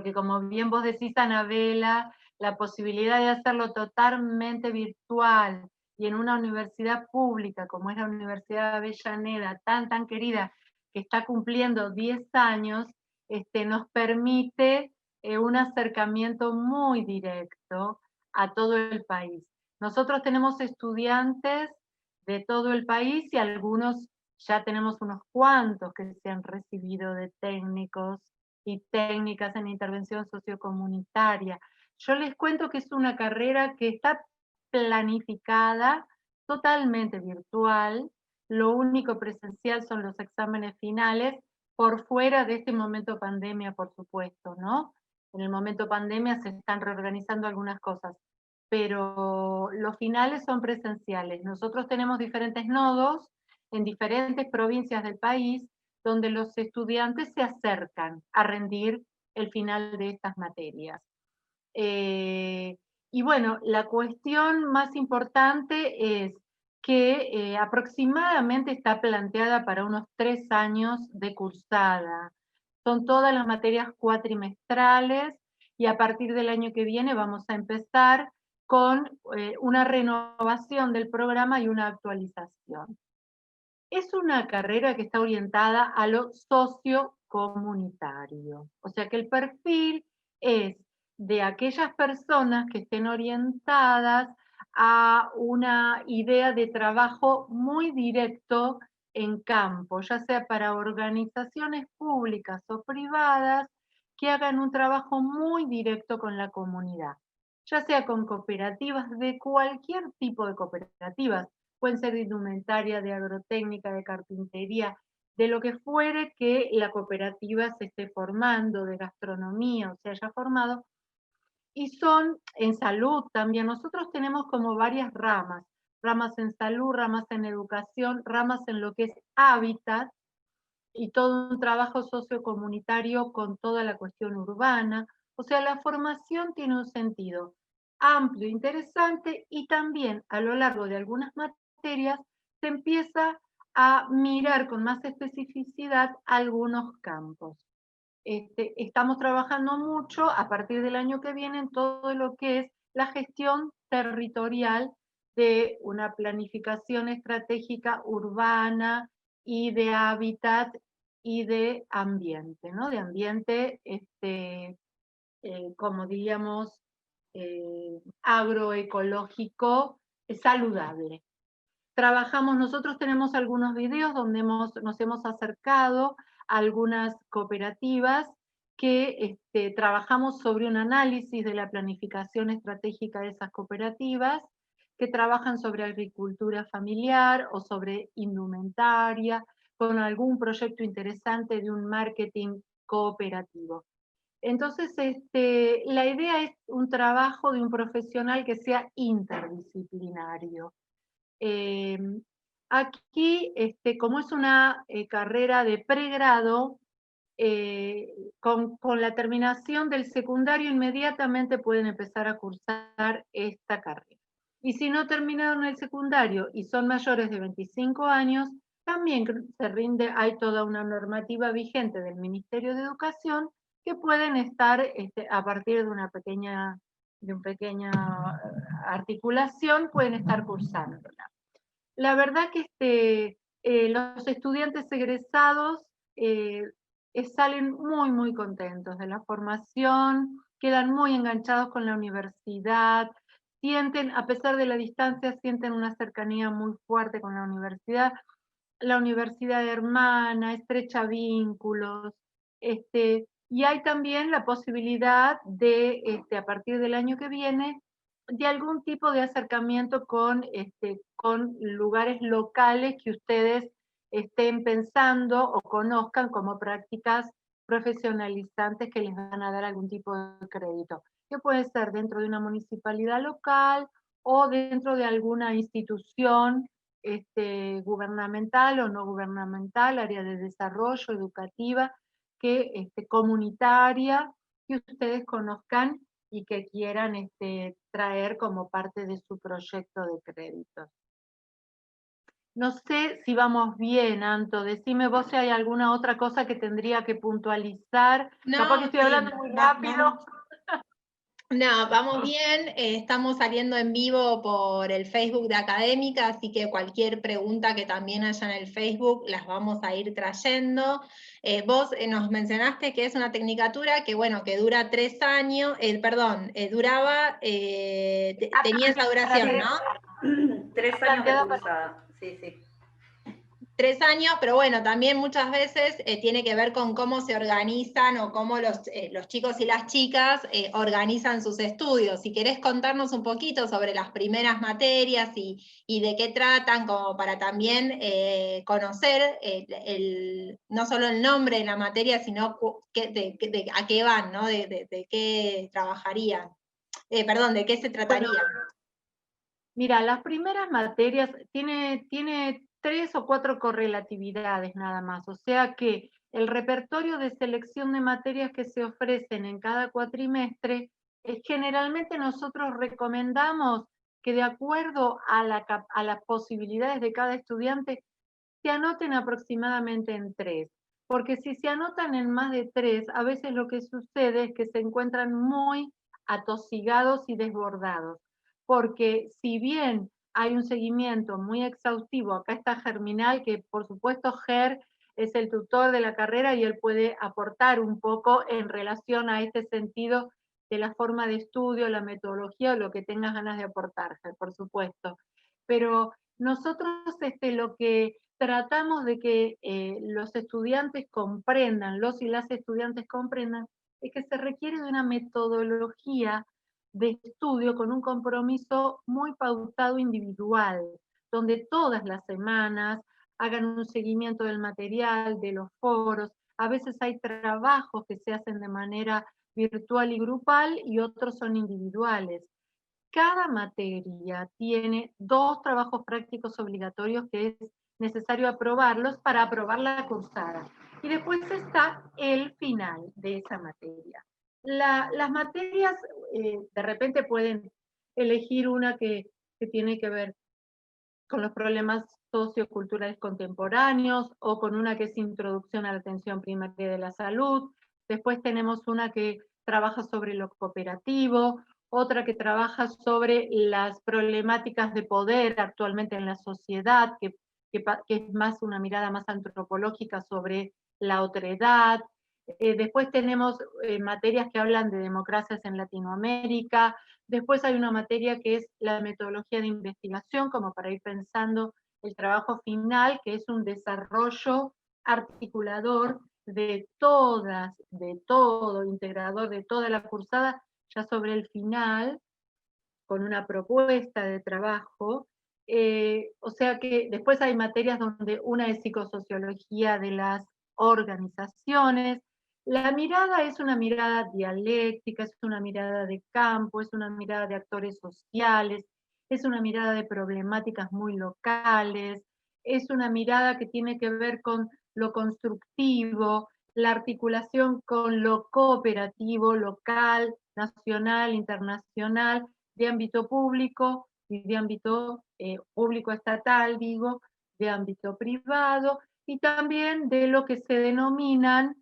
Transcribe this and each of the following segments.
porque como bien vos decís, Anabela, la posibilidad de hacerlo totalmente virtual y en una universidad pública como es la Universidad de Avellaneda, tan querida, que está cumpliendo 10 años, nos permite un acercamiento muy directo a todo el país. Nosotros tenemos estudiantes de todo el país y algunos ya tenemos unos cuantos que se han recibido de técnicos y técnicas en intervención sociocomunitaria. Yo les cuento que es una carrera que está planificada, totalmente virtual, lo único presencial son los exámenes finales, por fuera de este momento pandemia, por supuesto, ¿no? En el momento pandemia se están reorganizando algunas cosas, pero los finales son presenciales. Nosotros tenemos diferentes nodos en diferentes provincias del país donde los estudiantes se acercan a rendir el final de estas materias. Y bueno, la cuestión más importante es que aproximadamente está planteada para unos 3 años de cursada. Son todas las materias cuatrimestrales y a partir del año que viene vamos a empezar con una renovación del programa y una actualización. Es una carrera que está orientada a lo sociocomunitario, o sea que el perfil es de aquellas personas que estén orientadas a una idea de trabajo muy directo en campo, ya sea para organizaciones públicas o privadas que hagan un trabajo muy directo con la comunidad, ya sea con cooperativas de cualquier tipo de cooperativas, pueden ser de indumentaria, de agrotécnica, de carpintería, de lo que fuere que la cooperativa se esté formando, de gastronomía o se haya formado, y son en salud también. Nosotros tenemos como varias ramas, ramas en salud, ramas en educación, ramas en lo que es hábitat, y todo un trabajo sociocomunitario con toda la cuestión urbana. O sea, la formación tiene un sentido amplio, interesante, y también a lo largo de algunas materias se empieza a mirar con más especificidad algunos campos. Estamos trabajando mucho a partir del año que viene en todo lo que es la gestión territorial de una planificación estratégica urbana y de hábitat y de ambiente, ¿no? De ambiente, como diríamos, agroecológico, saludable. Nosotros tenemos algunos videos donde nos hemos acercado a algunas cooperativas que trabajamos sobre un análisis de la planificación estratégica de esas cooperativas, que trabajan sobre agricultura familiar o sobre indumentaria, con algún proyecto interesante de un marketing cooperativo. Entonces, la idea es un trabajo de un profesional que sea interdisciplinario. Eh, Aquí, como es una carrera de pregrado, con la terminación del secundario inmediatamente pueden empezar a cursar esta carrera. Y si no terminaron el secundario y son mayores de 25 años, también se rinde, hay toda una normativa vigente del Ministerio de Educación que pueden estar a partir de una pequeña articulación, pueden estar cursándola. La verdad que los estudiantes egresados eh, salen muy contentos de la formación, quedan muy enganchados con la universidad, sienten, a pesar de la distancia, sienten una cercanía muy fuerte con la universidad hermana, estrecha vínculos, y hay también la posibilidad de, a partir del año que viene, de algún tipo de acercamiento con lugares locales que ustedes estén pensando o conozcan como prácticas profesionalizantes que les van a dar algún tipo de crédito, que puede ser dentro de una municipalidad local o dentro de alguna institución gubernamental o no gubernamental, área de desarrollo, educativa, comunitaria, que ustedes conozcan y que quieran traer como parte de su proyecto de créditos. No sé si vamos bien, Anto. Decime vos si hay alguna otra cosa que tendría que puntualizar. Capaz que No, estoy sí, hablando muy rápido. no, vamos bien, estamos saliendo en vivo por el Facebook de Académica, así que cualquier pregunta que también haya en el Facebook las vamos a ir trayendo. Vos nos mencionaste que es una tecnicatura que, bueno, que dura 3 años, duraba, tenía esa duración, ¿no? 3 años de cursada, sí, sí. 3 años, pero bueno, también muchas veces tiene que ver con cómo se organizan o cómo los chicos y las chicas organizan sus estudios. Si querés contarnos un poquito sobre las primeras materias y de qué tratan, como para también conocer no solo el nombre de la materia, sino a qué van, ¿no? De qué trabajarían. Perdón, de qué se trataría. Bueno, mira, las primeras materias tiene 3 o 4 correlatividades nada más, o sea que el repertorio de selección de materias que se ofrecen en cada cuatrimestre, generalmente nosotros recomendamos que de acuerdo a las posibilidades de cada estudiante, se anoten aproximadamente en 3, porque si se anotan en más de 3, a veces lo que sucede es que se encuentran muy atosigados y desbordados, porque si bien hay un seguimiento muy exhaustivo, acá está Germinal, que por supuesto Ger es el tutor de la carrera y él puede aportar un poco en relación a este sentido de la forma de estudio, la metodología o lo que tengas ganas de aportar, Ger, por supuesto. Pero nosotros lo que tratamos de que los estudiantes comprendan, los y las estudiantes comprendan, es que se requiere de una metodología de estudio con un compromiso muy pautado individual, donde todas las semanas hagan un seguimiento del material, de los foros. A veces hay trabajos que se hacen de manera virtual y grupal y otros son individuales. Cada materia tiene 2 trabajos prácticos obligatorios que es necesario aprobarlos para aprobar la cursada. Y después está el final de esa materia. Las materias de repente pueden elegir una que tiene que ver con los problemas socioculturales contemporáneos o con una que es introducción a la atención primaria de la salud. Después tenemos una que trabaja sobre lo cooperativo, otra que trabaja sobre las problemáticas de poder actualmente en la sociedad, que es más una mirada más antropológica sobre la otredad. Después tenemos materias que hablan de democracias en Latinoamérica. Después hay una materia que es la metodología de investigación, como para ir pensando el trabajo final, que es un desarrollo articulador de todo, integrador de toda la cursada, ya sobre el final, con una propuesta de trabajo. O sea que después hay materias donde una es psicosociología de las organizaciones. La mirada es una mirada dialéctica, es una mirada de campo, es una mirada de actores sociales, es una mirada de problemáticas muy locales, es una mirada que tiene que ver con lo constructivo, la articulación con lo cooperativo, local, nacional, internacional, de ámbito público y de ámbito público estatal, digo, de ámbito privado, y también de lo que se denominan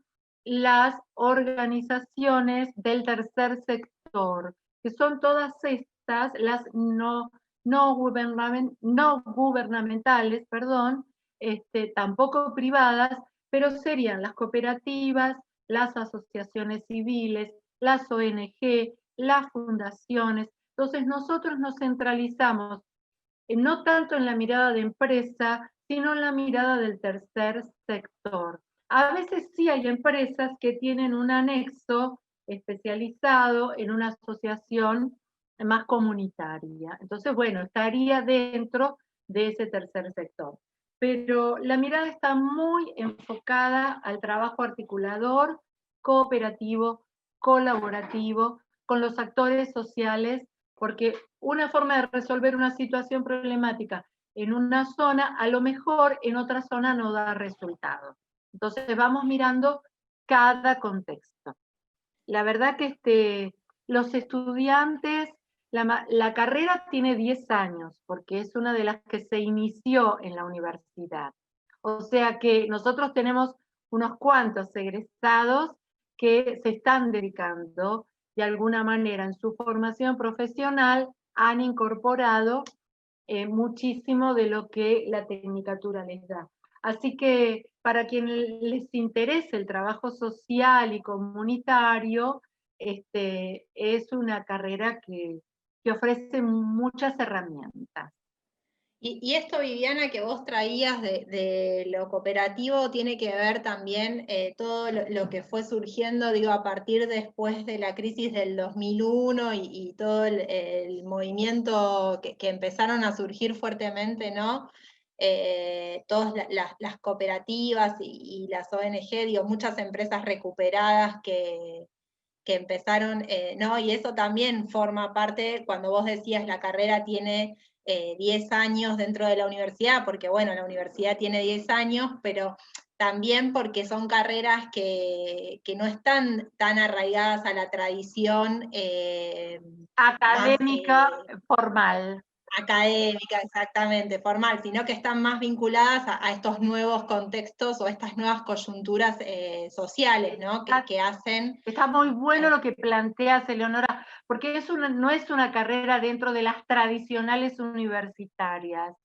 las organizaciones del tercer sector, que son todas estas, las no gubernamentales, perdón, tampoco privadas, pero serían las cooperativas, las asociaciones civiles, las ONG, las fundaciones. Entonces nosotros nos centralizamos no tanto en la mirada de empresa, sino en la mirada del tercer sector. A veces sí hay empresas que tienen un anexo especializado en una asociación más comunitaria. Entonces, bueno, estaría dentro de ese tercer sector. Pero la mirada está muy enfocada al trabajo articulador, cooperativo, colaborativo, con los actores sociales, porque una forma de resolver una situación problemática en una zona, a lo mejor en otra zona no da resultado. Entonces vamos mirando cada contexto. La verdad que los estudiantes La carrera tiene 10 años, porque es una de las que se inició en la universidad. O sea que nosotros tenemos unos cuantos egresados que se están dedicando de alguna manera en su formación profesional, han incorporado muchísimo de lo que la tecnicatura les da. Así que para quien les interese el trabajo social y comunitario, es una carrera que ofrece muchas herramientas. Y esto, Viviana, que vos traías de lo cooperativo, tiene que ver también todo lo que fue surgiendo, digo, a partir después de la crisis del 2001 y todo el movimiento que empezaron a surgir fuertemente, ¿no? Todas las cooperativas y las ONG, digo, muchas empresas recuperadas que empezaron, ¿no? Y eso también forma parte, cuando vos decías la carrera tiene 10 años dentro de la universidad, porque bueno, la universidad tiene 10 años, pero también porque son carreras que no están tan arraigadas a la tradición académica más, formal. académica, exactamente, formal, sino que están más vinculadas a estos nuevos contextos o estas nuevas coyunturas sociales, ¿no? Que hacen... Está muy bueno lo que planteas, Eleonora, porque no es una carrera dentro de las tradicionales universitarias.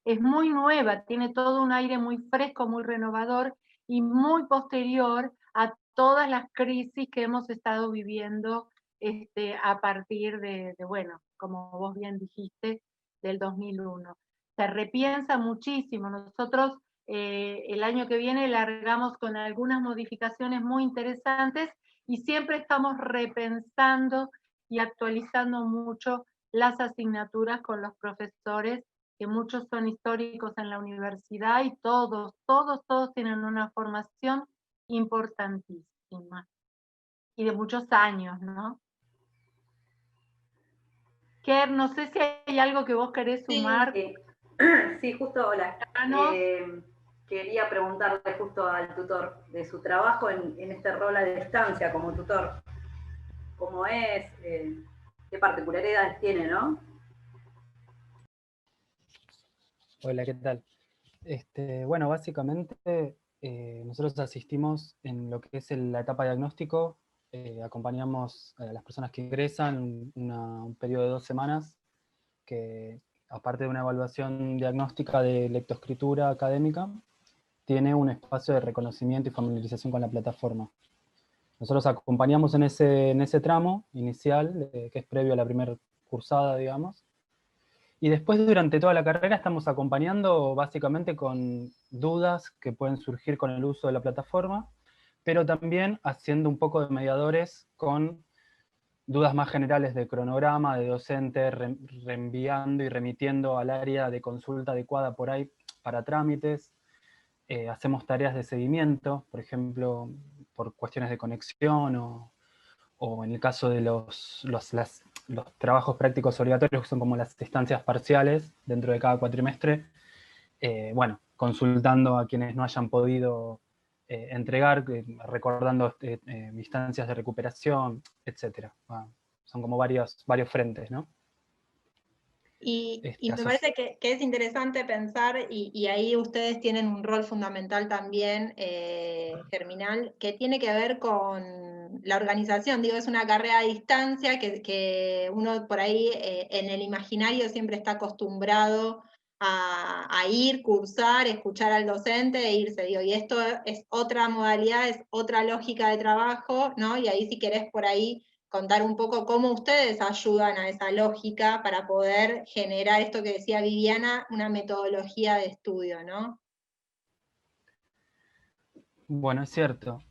Es muy nueva, tiene todo un aire muy fresco, muy renovador y muy posterior a todas las crisis que hemos estado viviendo a partir bueno, como vos bien dijiste, del 2001. Se repiensa muchísimo. Nosotros el año que viene largamos con algunas modificaciones muy interesantes y siempre estamos repensando y actualizando mucho las asignaturas con los profesores, que muchos son históricos en la universidad y todos tienen una formación importantísima y de muchos años, ¿no? Ker, no sé si hay algo que vos querés sumar. Sí, sí, justo, hola. Quería preguntarle justo al tutor de su trabajo en este rol a distancia como tutor. ¿Cómo es? ¿Qué particularidades tiene, no? Hola, ¿qué tal? Bueno, básicamente nosotros asistimos en lo que es la etapa de diagnóstico, acompañamos a las personas que ingresan un periodo de 2 semanas, que aparte de una evaluación diagnóstica de lectoescritura académica, tiene un espacio de reconocimiento y familiarización con la plataforma. Nosotros acompañamos en ese tramo inicial, que es previo a la primera cursada, digamos, y después durante toda la carrera estamos acompañando básicamente con dudas que pueden surgir con el uso de la plataforma, pero también haciendo un poco de mediadores con dudas más generales de cronograma, de docente, reenviando y remitiendo al área de consulta adecuada por ahí para trámites. Hacemos tareas de seguimiento, por ejemplo, por cuestiones de conexión o en el caso de los trabajos prácticos obligatorios, que son como las estancias parciales dentro de cada cuatrimestre, bueno, consultando a quienes no hayan podido entregar, recordando instancias de recuperación, etc. Son como varios frentes, ¿no? Y me parece que es interesante pensar, y ahí ustedes tienen un rol fundamental también, Germinal, que tiene que ver con la organización. Digo, es una carrera a distancia que uno por ahí en el imaginario siempre está acostumbrado a ir, cursar, escuchar al docente e irse. Digo, y esto es otra modalidad, es otra lógica de trabajo, ¿no? Y ahí si querés por ahí contar un poco cómo ustedes ayudan a esa lógica para poder generar esto que decía Viviana, una metodología de estudio, ¿no? Bueno, es cierto.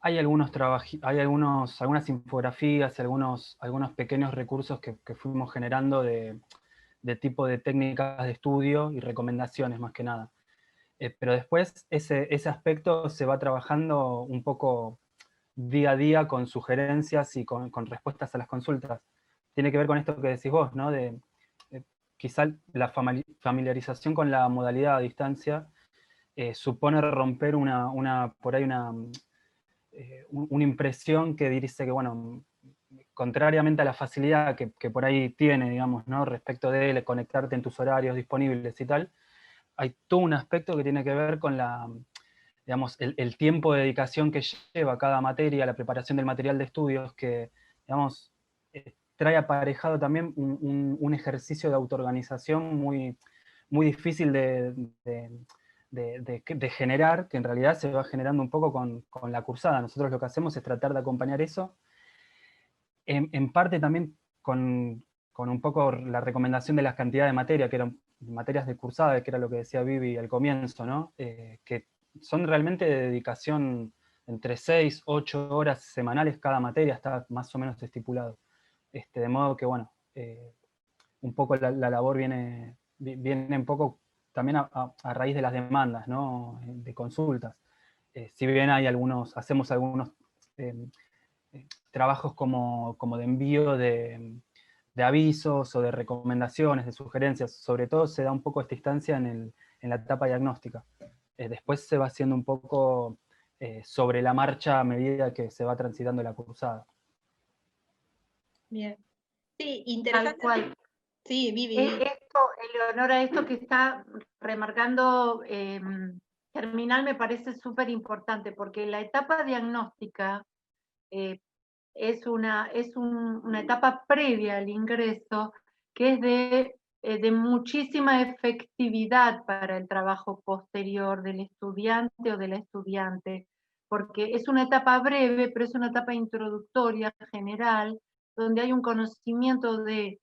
Hay algunas infografías, algunos pequeños recursos que fuimos generando de tipo de técnicas de estudio y recomendaciones más que nada. Pero después ese aspecto se va trabajando un poco día a día con sugerencias y con respuestas a las consultas. Tiene que ver con esto que decís vos, ¿no? Quizá la familiarización con la modalidad a distancia supone romper por ahí una impresión que dice que, bueno, contrariamente a la facilidad que por ahí tiene, digamos, ¿no? Respecto de conectarte en tus horarios disponibles y tal, hay todo un aspecto que tiene que ver con digamos, el tiempo de dedicación que lleva cada materia, la preparación del material de estudios, que, digamos, trae aparejado también un ejercicio de autoorganización muy, muy difícil de generar, que en realidad se va generando un poco con la cursada. Nosotros lo que hacemos es tratar de acompañar eso, en parte también con un poco la recomendación de las cantidades de materia, que eran materias de cursada, que era lo que decía Vivi al comienzo, ¿no? Que son realmente de dedicación entre 6, 8 horas semanales cada materia, está más o menos estipulado. De modo que, bueno, un poco la labor viene un poco también a raíz de las demandas, ¿no? De consultas. Si bien hay hacemos algunos trabajos como de envío de avisos o de recomendaciones, de sugerencias, sobre todo se da un poco esta instancia en la etapa diagnóstica. Después se va haciendo un poco sobre la marcha a medida que se va transitando la cursada. Bien. Sí, interesante. Tal cual. Sí, Vivi. Eleonora, esto que está remarcando Germinal me parece súper importante, porque la etapa diagnóstica es una etapa previa al ingreso que es de muchísima efectividad para el trabajo posterior del estudiante o de la estudiante, porque es una etapa breve, pero es una etapa introductoria general, donde hay un conocimiento del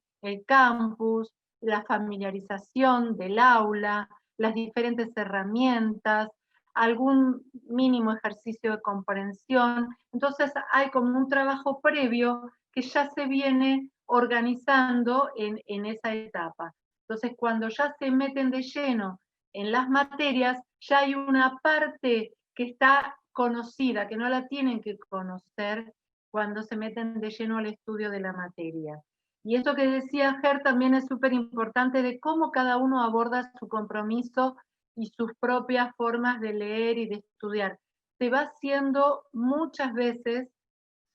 campus, la familiarización del aula, las diferentes herramientas, algún mínimo ejercicio de comprensión. Entonces hay como un trabajo previo que ya se viene organizando en esa etapa. Entonces cuando ya se meten de lleno en las materias, ya hay una parte que está conocida, que no la tienen que conocer cuando se meten de lleno al estudio de la materia. Y esto que decía Ger también es súper importante de cómo cada uno aborda su compromiso y sus propias formas de leer y de estudiar. Se va haciendo muchas veces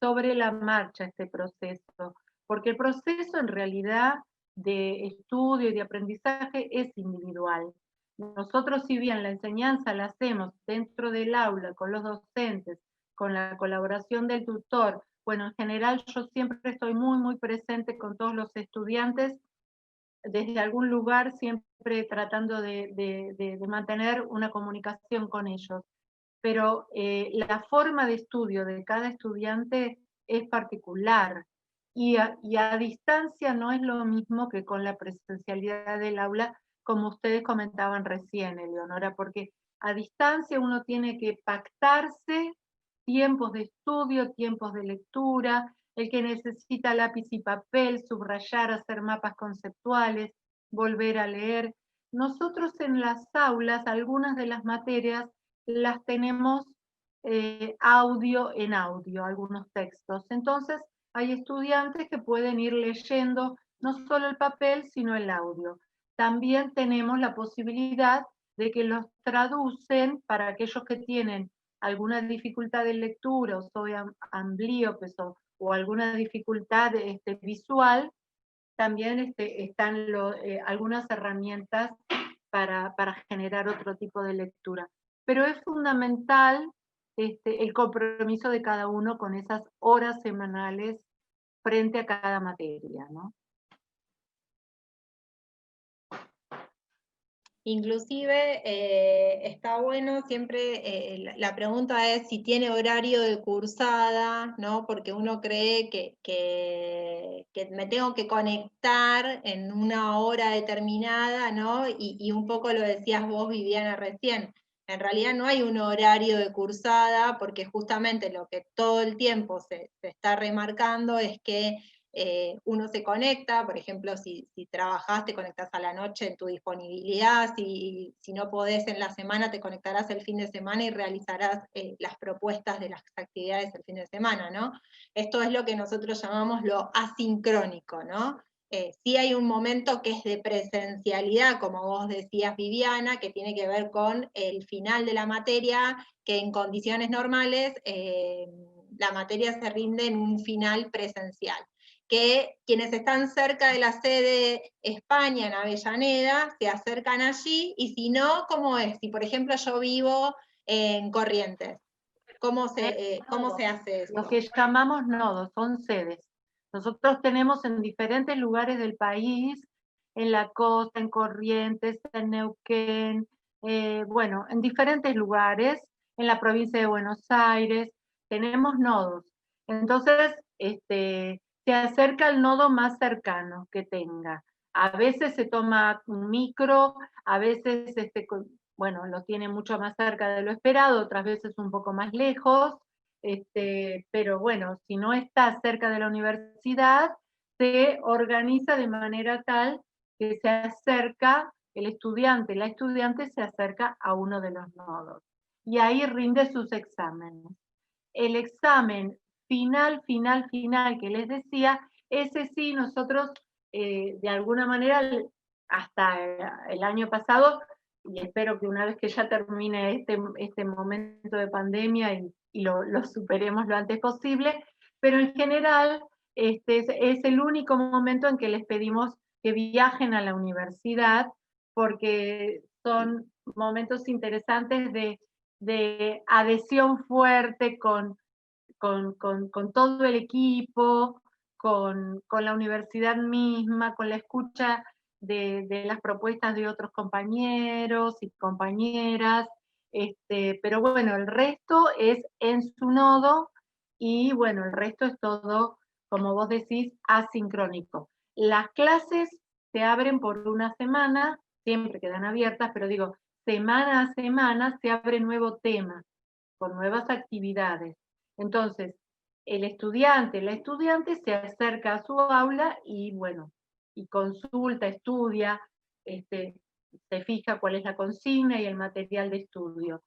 sobre la marcha este proceso, porque el proceso en realidad de estudio y de aprendizaje es individual. Nosotros, si bien la enseñanza la hacemos dentro del aula, con los docentes, con la colaboración del tutor, bueno, en general yo siempre estoy muy, muy presente con todos los estudiantes, desde algún lugar siempre tratando de mantener una comunicación con ellos. Pero la forma de estudio de cada estudiante es particular y a distancia no es lo mismo que con la presencialidad del aula, como ustedes comentaban recién, Eleonora, porque a distancia uno tiene que pactarse tiempos de estudio, tiempos de lectura, el que necesita lápiz y papel, subrayar, hacer mapas conceptuales, volver a leer. Nosotros en las aulas, algunas de las materias, las tenemos audio en audio, algunos textos. Entonces, hay estudiantes que pueden ir leyendo no solo el papel, sino el audio. También tenemos la posibilidad de que los traducen para aquellos que tienen alguna dificultad de lectura o soy amblíopes o alguna dificultad visual, también están algunas herramientas para generar otro tipo de lectura. Pero es fundamental el compromiso de cada uno con esas horas semanales frente a cada materia, ¿no? Inclusive está bueno siempre, la pregunta es si tiene horario de cursada, ¿no? Porque uno cree que me tengo que conectar en una hora determinada, ¿no? Y un poco lo decías vos, Viviana, recién. En realidad no hay un horario de cursada, porque justamente lo que todo el tiempo se está remarcando es que uno se conecta, por ejemplo, si trabajás, te conectás a la noche en tu disponibilidad, si no podés en la semana, te conectarás el fin de semana y realizarás las propuestas de las actividades el fin de semana, ¿no? Esto es lo que nosotros llamamos lo asincrónico, ¿no? Sí hay un momento que es de presencialidad, como vos decías, Viviana, que tiene que ver con el final de la materia, que en condiciones normales la materia se rinde en un final presencial. Que quienes están cerca de la sede España, en Avellaneda, se acercan allí, y si no, ¿cómo es? Si por ejemplo yo vivo en Corrientes, ¿cómo se hace eso? Lo que llamamos nodos, son sedes. Nosotros tenemos en diferentes lugares del país, en la costa, en Corrientes, en Neuquén, bueno, en diferentes lugares, en la provincia de Buenos Aires, tenemos nodos. Entonces, se acerca al nodo más cercano que tenga. A veces se toma un micro, a veces bueno, lo tiene mucho más cerca de lo esperado, otras veces un poco más lejos, pero bueno, si no está cerca de la universidad, se organiza de manera tal que se acerca el estudiante, la estudiante se acerca a uno de los nodos y ahí rinde sus exámenes. El examen final que les decía, ese sí nosotros de alguna manera hasta el año pasado, y espero que una vez que ya termine este momento de pandemia y lo superemos lo antes posible, pero en general es el único momento en que les pedimos que viajen a la universidad, porque son momentos interesantes de adhesión fuerte con todo el equipo, con la universidad misma, con la escucha de las propuestas de otros compañeros y compañeras, pero bueno, el resto es en su nodo, y bueno, el resto es todo, como vos decís, asincrónico. Las clases se abren por una semana, siempre quedan abiertas, pero digo, semana a semana se abre nuevo tema, con nuevas actividades. Entonces, el estudiante, la estudiante se acerca a su aula y bueno, y consulta, estudia, se fija cuál es la consigna y el material de estudio.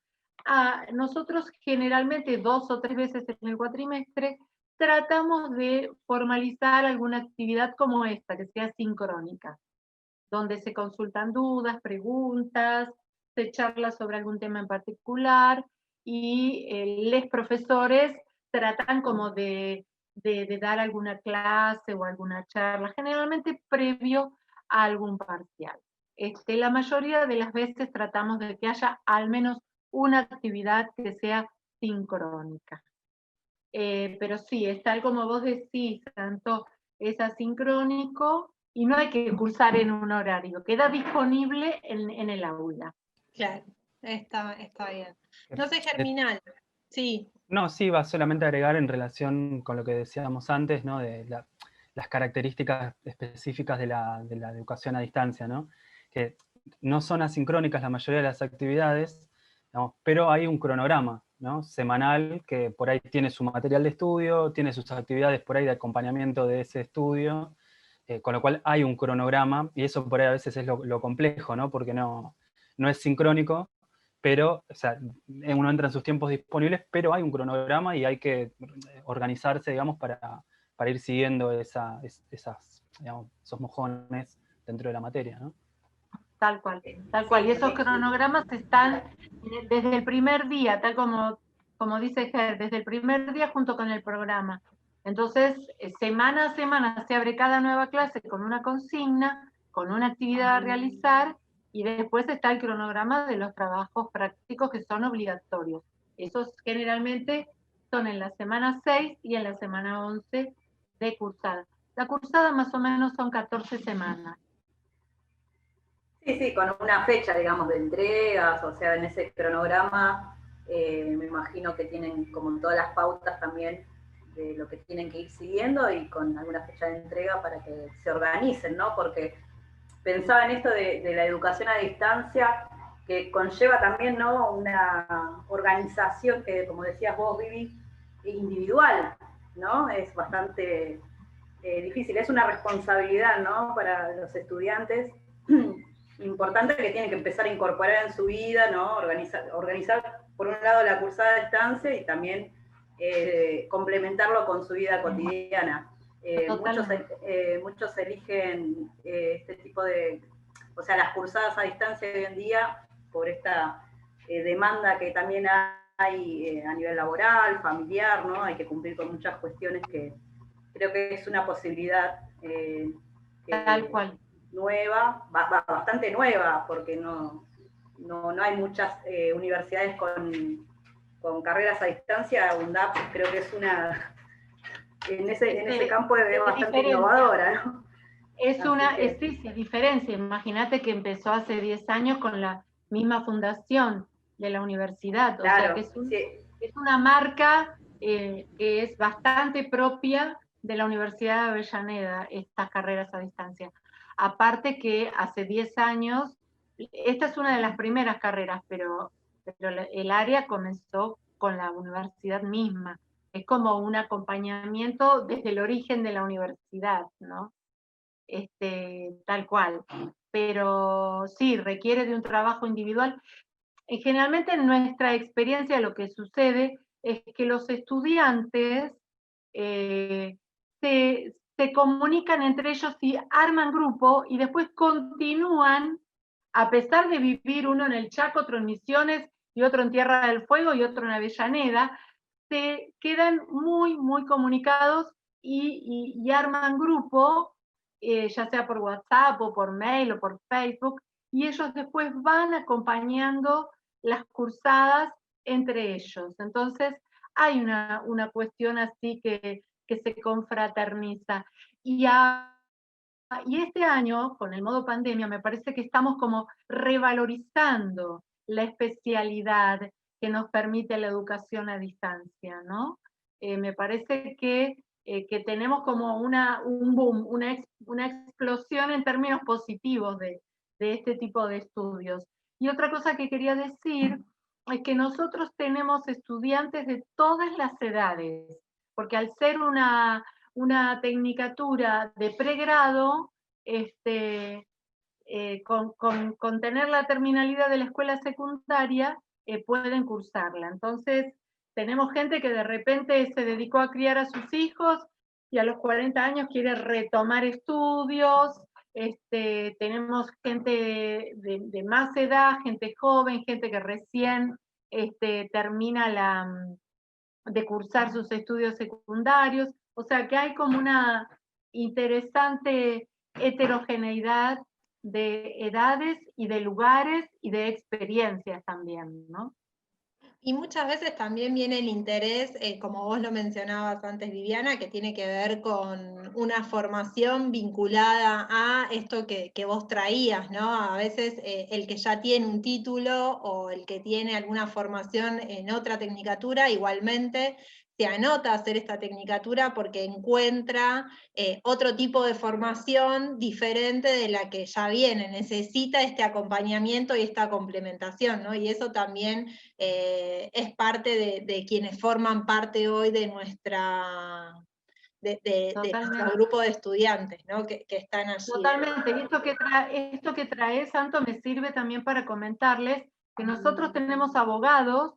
Nosotros generalmente 2 o 3 veces en el cuatrimestre tratamos de formalizar alguna actividad como esta, que sea sincrónica, donde se consultan dudas, preguntas, se charla sobre algún tema en particular, y los profesores tratan como de dar alguna clase o alguna charla, generalmente previo a algún parcial. La mayoría de las veces tratamos de que haya al menos una actividad que sea sincrónica. Pero sí, es tal como vos decís, tanto es asincrónico y no hay que cursar en un horario, queda disponible en el aula. Claro, está bien. No sé, Germinal, sí. No, sí, va solamente a agregar en relación con lo que decíamos antes, ¿no? De las características específicas de la educación a distancia, ¿no? Que no son asincrónicas la mayoría de las actividades, digamos, pero hay un cronograma, ¿no? Semanal, que por ahí tiene su material de estudio, tiene sus actividades por ahí de acompañamiento de ese estudio, con lo cual hay un cronograma, y eso por ahí a veces es lo complejo, ¿no? Porque no es sincrónico, pero, o sea, uno entra en sus tiempos disponibles, pero hay un cronograma y hay que organizarse, digamos, para ir siguiendo digamos, esos mojones dentro de la materia, ¿no? Tal cual, tal cual. Y esos cronogramas están desde el primer día, tal como dice Ger, desde el primer día junto con el programa. Entonces, semana a semana se abre cada nueva clase con una consigna, con una actividad a realizar, y después está el cronograma de los trabajos prácticos que son obligatorios. Esos generalmente son en la semana 6 y en la semana 11 de cursada. La cursada más o menos son 14 semanas. Sí, con una fecha, digamos, de entregas, o sea, en ese cronograma me imagino que tienen como todas las pautas también de lo que tienen que ir siguiendo y con alguna fecha de entrega para que se organicen, ¿no? Porque pensaba en esto de la educación a distancia, que conlleva también, ¿no?, una organización que, como decías vos, Vivi, individual, ¿no? Es bastante difícil, es una responsabilidad, ¿no?, para los estudiantes importante que tienen que empezar a incorporar en su vida, ¿no? Organizar por un lado la cursada a distancia y también complementarlo con su vida cotidiana. Muchos eligen este tipo de, o sea, las cursadas a distancia hoy en día por esta demanda que también hay a nivel laboral, familiar, ¿no? Hay que cumplir con muchas cuestiones que creo que es una posibilidad tal cual. Nueva, bastante nueva, porque no hay muchas universidades con carreras a distancia. UNDAP creo que es una, en ese campo es bastante innovadora, ¿no? Sí, diferencia. Imagínate que empezó hace 10 años con la misma fundación de la universidad, claro, o sea que es una marca que es bastante propia de la Universidad de Avellaneda, estas carreras a distancia. Aparte que hace 10 años, esta es una de las primeras carreras, pero el área comenzó con la universidad misma. Es como un acompañamiento desde el origen de la universidad, ¿no? Tal cual. Pero sí, requiere de un trabajo individual. Generalmente en nuestra experiencia lo que sucede es que los estudiantes se comunican entre ellos y arman grupo y después continúan, a pesar de vivir uno en el Chaco, otro en Misiones y otro en Tierra del Fuego y otro en Avellaneda, se quedan muy, muy comunicados y arman grupo, ya sea por WhatsApp o por mail o por Facebook, y ellos después van acompañando las cursadas entre ellos. Entonces hay una cuestión así que se confraterniza. Y este año, con el modo pandemia, me parece que estamos como revalorizando la especialidad que nos permite la educación a distancia, ¿no? Me parece que tenemos como un boom, una explosión en términos positivos de este tipo de estudios. Y otra cosa que quería decir es que nosotros tenemos estudiantes de todas las edades, porque al ser una tecnicatura de pregrado, con tener la terminalidad de la escuela secundaria, pueden cursarla. Entonces, tenemos gente que de repente se dedicó a criar a sus hijos y a los 40 años quiere retomar estudios. Tenemos gente de más edad, gente joven, gente que recién termina de cursar sus estudios secundarios. O sea que hay como una interesante heterogeneidad de edades y de lugares y de experiencias también, ¿no? Y muchas veces también viene el interés, como vos lo mencionabas antes, Viviana, que tiene que ver con una formación vinculada a esto que vos traías, ¿no? A veces el que ya tiene un título o el que tiene alguna formación en otra tecnicatura, igualmente se anota a hacer esta tecnicatura porque encuentra otro tipo de formación diferente de la que ya viene, necesita este acompañamiento y esta complementación, ¿no? Y eso también es parte de quienes forman parte hoy de nuestra de nuestro grupo de estudiantes, ¿no? que están allí. Totalmente, y esto que trae Santo me sirve también para comentarles que nosotros tenemos abogados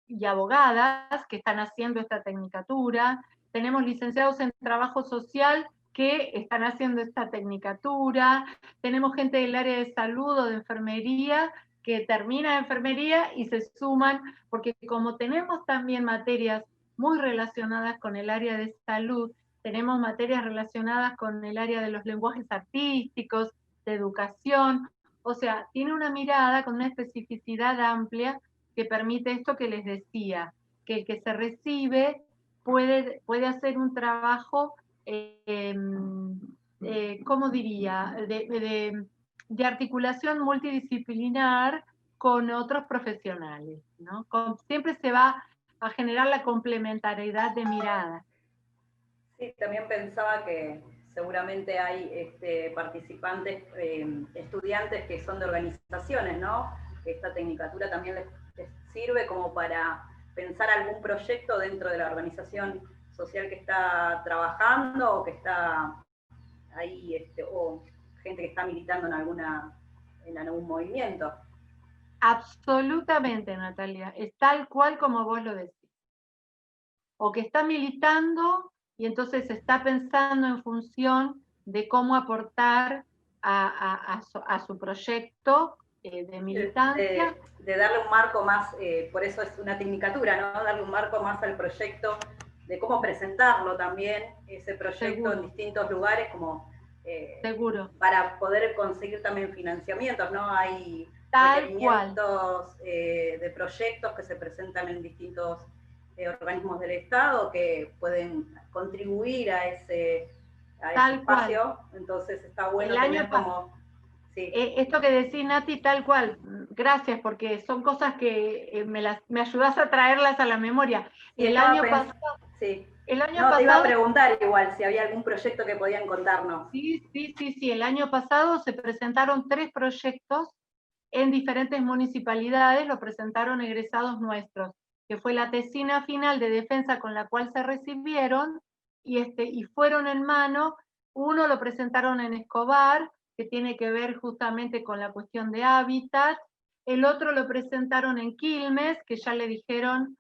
y abogadas que están haciendo esta tecnicatura, tenemos licenciados en trabajo social que están haciendo esta tecnicatura, tenemos gente del área de salud o de enfermería que termina enfermería y se suman, porque como tenemos también materias muy relacionadas con el área de salud, tenemos materias relacionadas con el área de los lenguajes artísticos, de educación, o sea, tiene una mirada con una especificidad amplia que permite esto que les decía, que el que se recibe puede hacer un trabajo, ¿cómo diría?, de articulación multidisciplinar con otros profesionales, ¿no? Siempre se va a generar la complementariedad de mirada. Sí, también pensaba que seguramente hay participantes, estudiantes que son de organizaciones, ¿no? Esta tecnicatura también les sirve como para pensar algún proyecto dentro de la organización social que está trabajando o que está ahí, o gente que está militando en algún movimiento. Absolutamente, Natalia, es tal cual como vos lo decís. O que está militando y entonces está pensando en función de cómo aportar a su proyecto, de militancia. De darle un marco más, por eso es una tecnicatura, ¿no? Darle un marco más al proyecto, de cómo presentarlo también, ese proyecto en distintos lugares, como para poder conseguir también financiamientos, ¿no? Hay requerimientos de proyectos que se presentan en distintos organismos del Estado que pueden contribuir a ese espacio, entonces está bueno tener como... Sí. Esto que decís, Nati, tal cual, gracias, porque son cosas que me ayudás a traerlas a la memoria. Sí, el año pasado... Sí. El año pasado, te iba a preguntar igual si había algún proyecto que podían contarnos. Sí, el año pasado se presentaron 3 proyectos en diferentes municipalidades, lo presentaron egresados nuestros, que fue la tesina final de defensa con la cual se recibieron, y fueron en mano. Uno lo presentaron en Escobar, que tiene que ver justamente con la cuestión de hábitat. El otro lo presentaron en Quilmes, que ya le dijeron,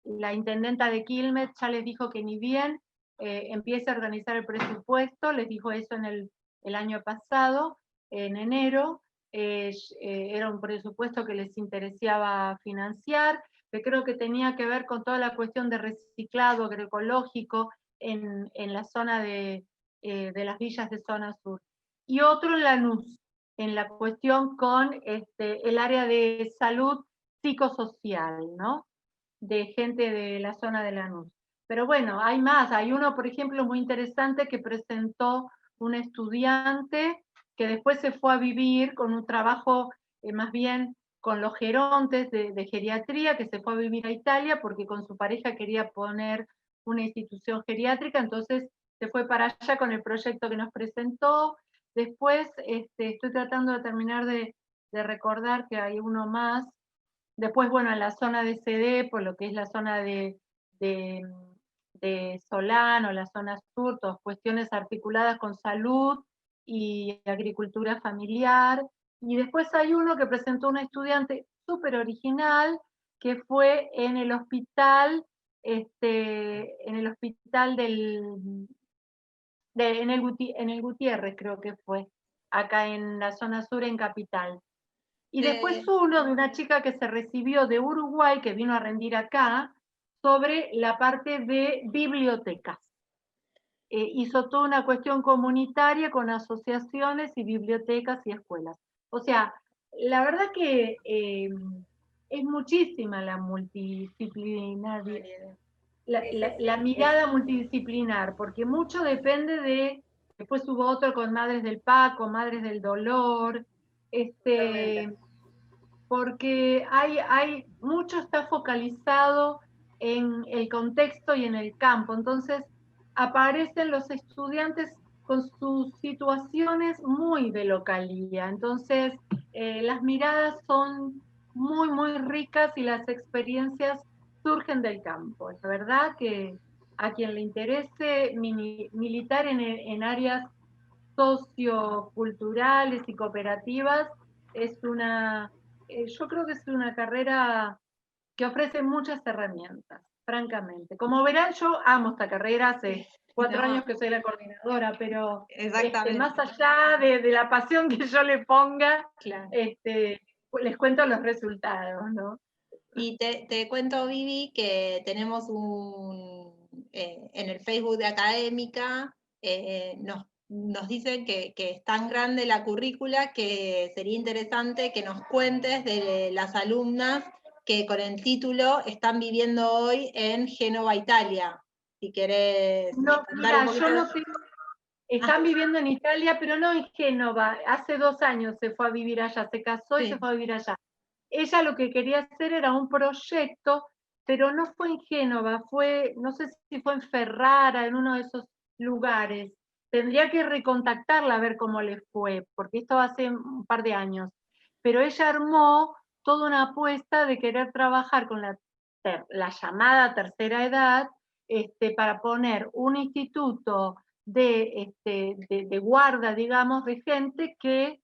la intendenta de Quilmes ya les dijo que ni bien empiece a organizar el presupuesto, les dijo eso en el año pasado, en enero, era un presupuesto que les interesaba financiar, que creo que tenía que ver con toda la cuestión de reciclado agroecológico en la zona de las villas de zona sur. Y otro en Lanús, en la cuestión con el área de salud psicosocial, ¿no? De gente de la zona de Lanús. Pero bueno, hay más. Hay uno, por ejemplo, muy interesante que presentó un estudiante que después se fue a vivir con un trabajo más bien con los gerontes de geriatría, que se fue a vivir a Italia porque con su pareja quería poner una institución geriátrica, entonces se fue para allá con el proyecto que nos presentó. Después estoy tratando de terminar de recordar que hay uno más. Después, bueno, en la zona de CD, por lo que es la zona de Solano, la zona sur, todas cuestiones articuladas con salud y agricultura familiar. Y después hay uno que presentó un estudiante súper original, que fue en el hospital, en el Gutiérrez, creo que fue, acá en la zona sur, en Capital. Y después uno de una chica que se recibió de Uruguay, que vino a rendir acá, sobre la parte de bibliotecas. Hizo toda una cuestión comunitaria con asociaciones y bibliotecas y escuelas. O sea, la verdad que es muchísima la multidisciplinaridad, la mirada multidisciplinar, porque mucho depende de, después hubo otro con Madres del Paco, Madres del Dolor, porque mucho está focalizado en el contexto y en el campo, entonces aparecen los estudiantes con sus situaciones muy de localía, entonces las miradas son muy, muy ricas y las experiencias surgen del campo. Es verdad que a quien le interese militar en áreas socioculturales y cooperativas es yo creo que es una carrera que ofrece muchas herramientas, francamente. Como verán, yo amo esta carrera, hace 4 años que soy la coordinadora, pero más allá de la pasión que yo le ponga, claro, les cuento los resultados, ¿no? Y te cuento, Vivi, que tenemos en el Facebook de Académica, nos dicen que es tan grande la currícula que sería interesante que nos cuentes de las alumnas que con el título están viviendo hoy en Génova, Italia. Si querés contar un poquito. Yo no tengo... Están viviendo en Italia, pero no en Génova. Hace 2 años se fue a vivir allá, se casó y se fue a vivir allá. Ella lo que quería hacer era un proyecto, pero no fue en Génova, no sé si fue en Ferrara, en uno de esos lugares. Tendría que recontactarla a ver cómo le fue, porque esto hace un par de años. Pero ella armó toda una apuesta de querer trabajar con la llamada tercera edad, para poner un instituto de guarda, digamos, de gente que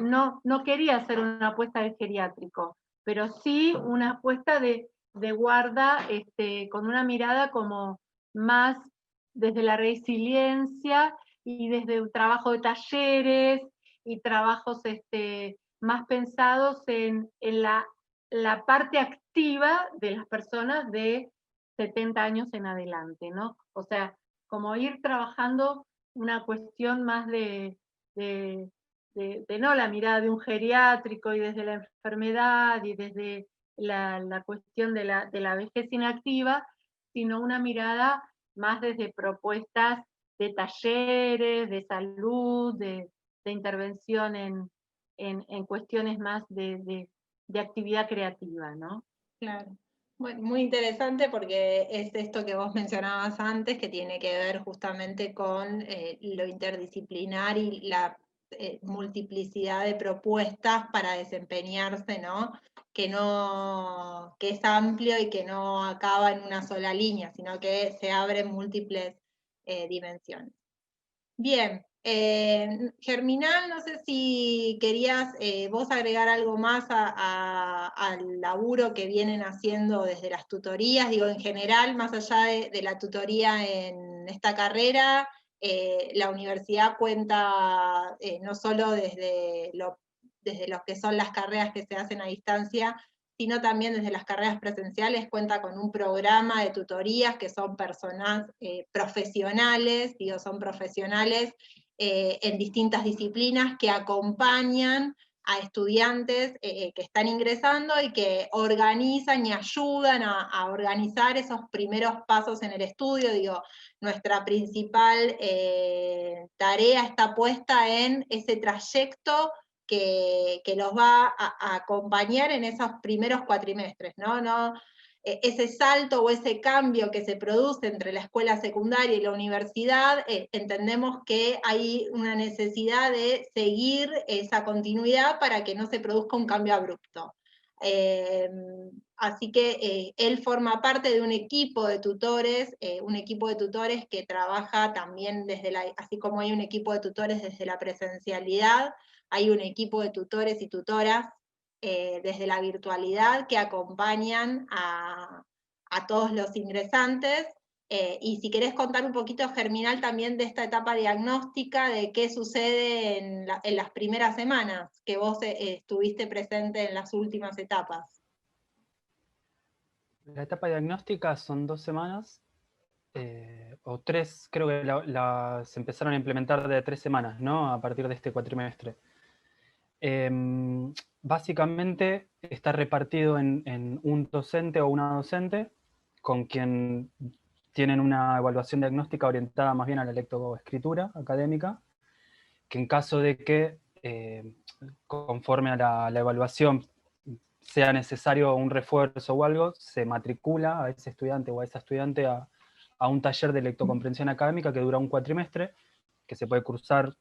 no quería hacer una apuesta de geriátrico, pero sí una apuesta de guarda con una mirada como más desde la resiliencia y desde un trabajo de talleres y trabajos más pensados en la parte activa de las personas de 70 años en adelante, ¿no? O sea, como ir trabajando una cuestión más de no la mirada de un geriátrico y desde la enfermedad y desde la cuestión de la vejez inactiva, sino una mirada más desde propuestas de talleres, de salud, de intervención en cuestiones más de actividad creativa, ¿no? Claro. Bueno, muy interesante porque es esto que vos mencionabas antes, que tiene que ver justamente con lo interdisciplinar y la multiplicidad de propuestas para desempeñarse, ¿no? Que es amplio y que no acaba en una sola línea, sino que se abren múltiples dimensiones. Bien, Germinal, no sé si querías vos agregar algo más al laburo que vienen haciendo desde las tutorías, digo, en general, más allá de la tutoría en esta carrera, la universidad cuenta no solo desde lo que son las carreras que se hacen a distancia, sino también desde las carreras presenciales, cuenta con un programa de tutorías que son personas profesionales, digo, son profesionales en distintas disciplinas que acompañan a estudiantes que están ingresando y que organizan y ayudan a organizar esos primeros pasos en el estudio. Digo, nuestra principal tarea está puesta en ese trayecto que los va a acompañar en esos primeros cuatrimestres, ¿no? Ese salto o ese cambio que se produce entre la escuela secundaria y la universidad, entendemos que hay una necesidad de seguir esa continuidad para que no se produzca un cambio abrupto. Así que él forma parte de un equipo de tutores que trabaja también así como hay un equipo de tutores desde la presencialidad, hay un equipo de tutores y tutoras desde la virtualidad que acompañan a todos los ingresantes. Y si querés contar un poquito, Germinal, también de esta etapa diagnóstica, de qué sucede en las primeras semanas, que vos estuviste presente en las últimas etapas. La etapa diagnóstica son 2 semanas, o 3, creo que se empezaron a implementar de 3 semanas, ¿no? A partir de este cuatrimestre. Básicamente está repartido en un docente o una docente con quien tienen una evaluación diagnóstica orientada más bien a la lectoescritura académica, que en caso de que conforme a la evaluación sea necesario un refuerzo o algo, se matricula a ese estudiante o a esa estudiante a un taller de lectocomprensión académica que dura un cuatrimestre, que se puede cursar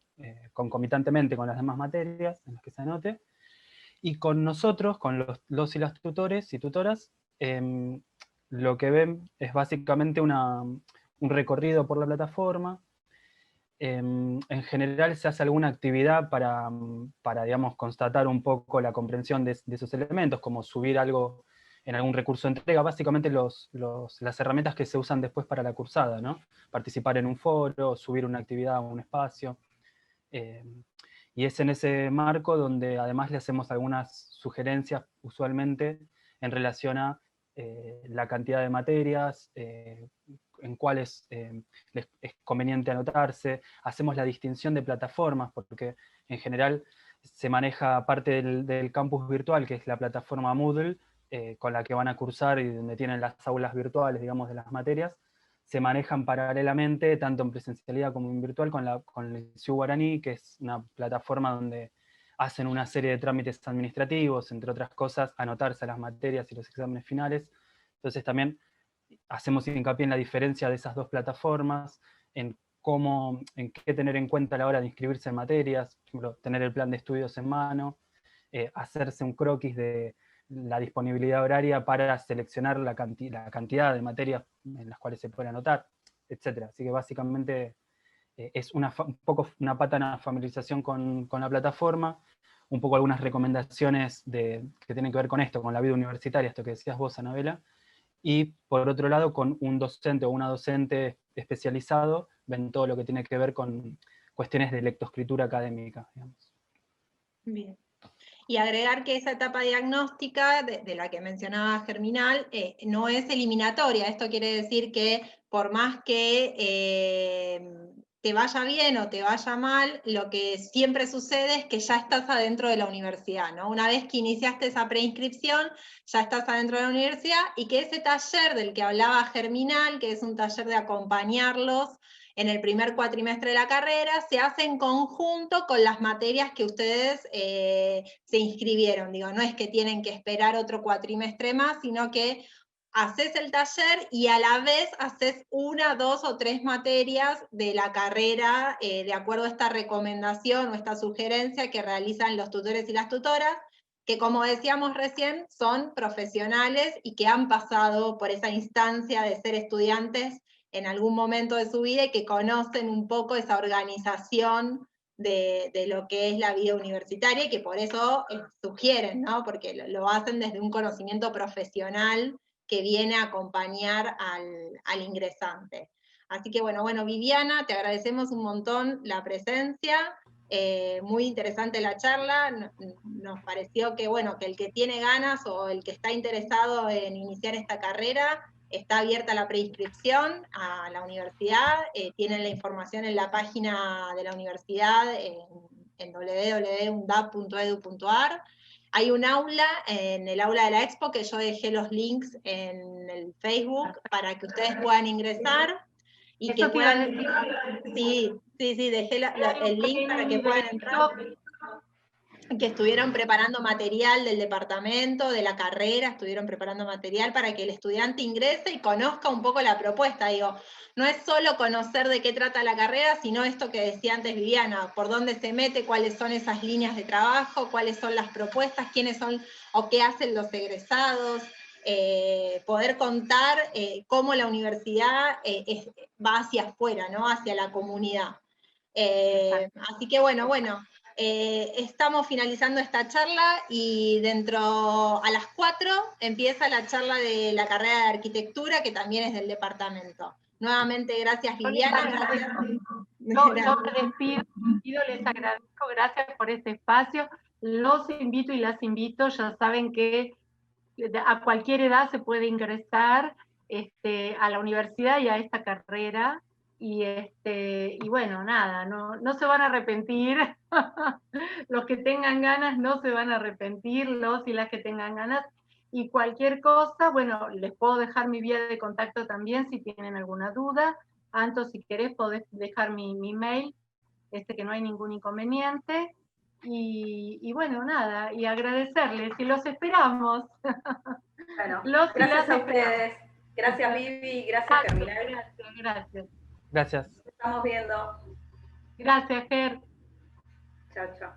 concomitantemente con las demás materias en las que se anote. Y con nosotros, con los y las tutores y tutoras, lo que ven es básicamente un recorrido por la plataforma. En general se hace alguna actividad para digamos, constatar un poco la comprensión de esos elementos, como subir algo en algún recurso de entrega, básicamente las herramientas que se usan después para la cursada, ¿no? Participar en un foro, subir una actividad a un espacio. Y es en ese marco donde además le hacemos algunas sugerencias usualmente en relación a la cantidad de materias, en cuáles les es conveniente anotarse, hacemos la distinción de plataformas, porque en general se maneja parte del campus virtual, que es la plataforma Moodle, con la que van a cursar y donde tienen las aulas virtuales, digamos, de las materias, se manejan paralelamente, tanto en presencialidad como en virtual, con el CIU Guaraní, que es una plataforma donde hacen una serie de trámites administrativos, entre otras cosas, anotarse a las materias y los exámenes finales. Entonces también hacemos hincapié en la diferencia de esas dos plataformas, en qué tener en cuenta a la hora de inscribirse en materias, por ejemplo, tener el plan de estudios en mano, hacerse un croquis de la disponibilidad horaria para seleccionar la cantidad de materias en las cuales se puede anotar, etc. Así que básicamente es un poco una pata en la familiarización con la plataforma, un poco algunas recomendaciones que tienen que ver con esto, con la vida universitaria, esto que decías vos, Anabela, y por otro lado con un docente o una docente especializado, ven todo lo que tiene que ver con cuestiones de lectoescritura académica, digamos. Bien. Y agregar que esa etapa diagnóstica, de la que mencionaba Germinal, no es eliminatoria. Esto quiere decir que por más que te vaya bien o te vaya mal, lo que siempre sucede es que ya estás adentro de la universidad, ¿no? Una vez que iniciaste esa preinscripción, ya estás adentro de la universidad, y que ese taller del que hablaba Germinal, que es un taller de acompañarlos en el primer cuatrimestre de la carrera, se hace en conjunto con las materias que ustedes se inscribieron. Digo, no es que tienen que esperar otro cuatrimestre más, sino que haces el taller y a la vez haces 1, 2 o 3 materias de la carrera, de acuerdo a esta recomendación o esta sugerencia que realizan los tutores y las tutoras, que como decíamos recién, son profesionales y que han pasado por esa instancia de ser estudiantes en algún momento de su vida y que conocen un poco esa organización de lo que es la vida universitaria, y que por eso sugieren, ¿no? Porque lo hacen desde un conocimiento profesional que viene a acompañar al ingresante. Así que bueno, Viviana, te agradecemos un montón la presencia, muy interesante la charla, nos pareció que, que el que tiene ganas o el que está interesado en iniciar esta carrera, está abierta la preinscripción a la universidad, tienen la información en la página de la universidad en www.undab.edu.ar. Hay un aula, en el aula de la Expo, que yo dejé los links en el Facebook para que ustedes puedan ingresar y que puedan... Sí, dejé el link para que puedan entrar, que estuvieron preparando material del departamento, de la carrera, estuvieron preparando material para que el estudiante ingrese y conozca un poco la propuesta. Digo, no es solo conocer de qué trata la carrera, sino esto que decía antes Viviana, por dónde se mete, cuáles son esas líneas de trabajo, cuáles son las propuestas, quiénes son o qué hacen los egresados, poder contar cómo la universidad va hacia afuera, ¿no? Hacia la comunidad. Así que estamos finalizando esta charla y a las 4 empieza la charla de la carrera de arquitectura, que también es del departamento. Nuevamente, gracias Viviana. Yo me despido, les agradezco, gracias por este espacio. Los invito y las invito, ya saben que a cualquier edad se puede ingresar a la universidad y a esta carrera. Y bueno, nada, no se van a arrepentir. Los que tengan ganas no se van a arrepentir, los y las que tengan ganas. Y cualquier cosa, bueno, les puedo dejar mi vía de contacto también si tienen alguna duda. Anto, si querés, podés dejar mi mail, que no hay ningún inconveniente. Y bueno, nada, y agradecerles, y los esperamos. Bueno, gracias a ustedes. Gracias Vivi, gracias Germinal. Gracias. Gracias. Nos estamos viendo. Gracias, Ger. Chao, chao.